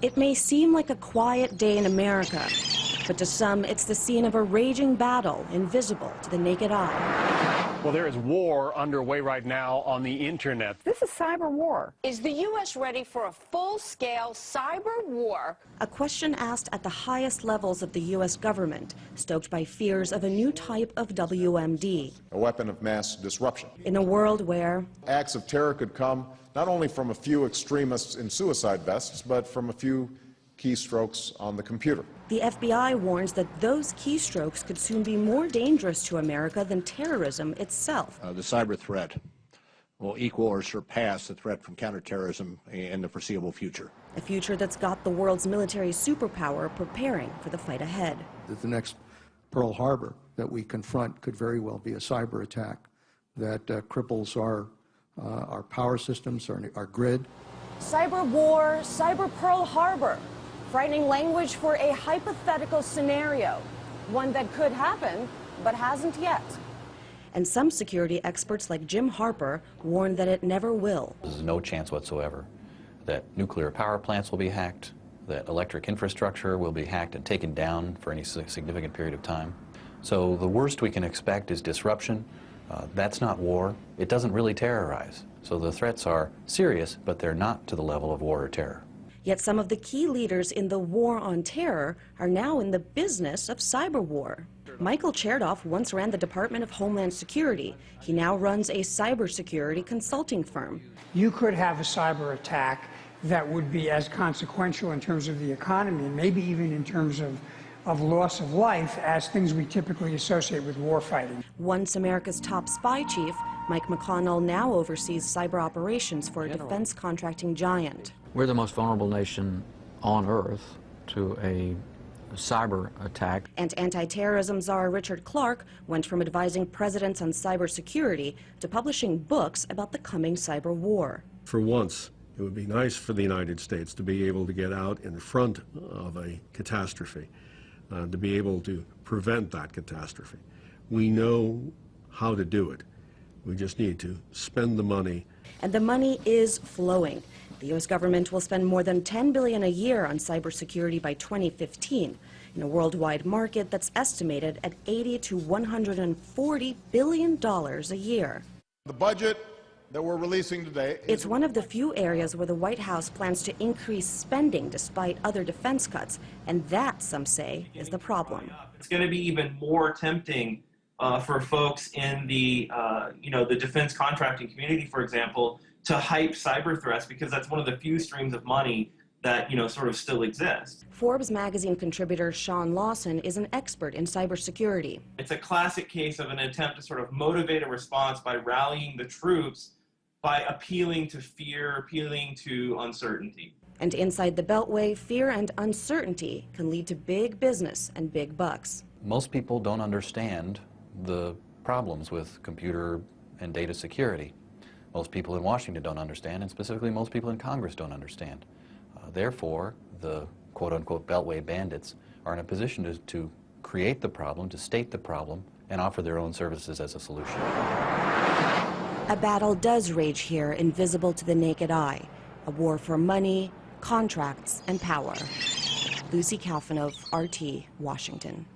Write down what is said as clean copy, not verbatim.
It may seem like a quiet day in America, but to some, it's the scene of a raging battle invisible to the naked eye. Well, there is war underway right now on the internet. This is cyberwar. Is the U.S. ready for a full-scale cyber war? A question asked at the highest levels of the U.S. government, stoked by fears of a new type of WMD. A weapon of mass disruption. In a world where acts of terror could come not only from a few extremists in suicide vests, but from a few keystrokes on the computer. The FBI warns that those keystrokes could soon be more dangerous to America than terrorism itself. The cyber threat will equal or surpass the threat from counterterrorism in the foreseeable future. A future that's got the world's military superpower preparing for the fight ahead. The next Pearl Harbor that we confront could very well be a cyber attack that cripples our power systems, our grid. Cyber war, cyber Pearl Harbor. Frightening language for a hypothetical scenario, one that could happen, but hasn't yet. And some security experts like Jim Harper warn that it never will. There's no chance whatsoever that nuclear power plants will be hacked, that electric infrastructure will be hacked and taken down for any significant period of time. So the worst we can expect is disruption. That's not war. It doesn't really terrorize. So the threats are serious, but they're not to the level of war or terror. Yet some of the key leaders in the war on terror are now in the business of cyber war. Michael Chertoff once ran the Department of Homeland Security. He now runs a cybersecurity consulting firm. You could have a cyber attack that would be as consequential in terms of the economy and maybe even in terms of loss of life as things we typically associate with war fighting. Once America's top spy chief, Mike McConnell now oversees cyber operations for a defense contracting giant. We're the most vulnerable nation on Earth to a cyber attack. And anti-terrorism czar Richard Clarke went from advising presidents on cybersecurity to publishing books about the coming cyber war. For once, it would be nice for the United States to be able to get out in front of a catastrophe, to be able to prevent that catastrophe. We know how to do it. We just need to spend the money. And the money is flowing. The U.S. government will spend more than $10 billion a year on cybersecurity by 2015, in a worldwide market that's estimated at $80 to $140 billion a year. The budget that we're releasing today It's one of the few areas where the White House plans to increase spending despite other defense cuts, and that, some say, is the problem. It's going to be even more tempting for folks in the, the defense contracting community, for example, to hype cyber threats, because that's one of the few streams of money that, sort of still exists. Forbes magazine contributor Sean Lawson is an expert in cybersecurity. It's a classic case of an attempt to sort of motivate a response by rallying the troops, by appealing to fear, appealing to uncertainty. And inside the Beltway, fear and uncertainty can lead to big business and big bucks. Most people don't understand the problems with computer and data security. Most people in Washington don't understand, and specifically most people in Congress don't understand. Therefore, the quote-unquote Beltway bandits are in a position to create the problem, to state the problem, and offer their own services as a solution. A battle does rage here, invisible to the naked eye. A war for money, contracts, and power. Lucy Kalfanov, RT, Washington.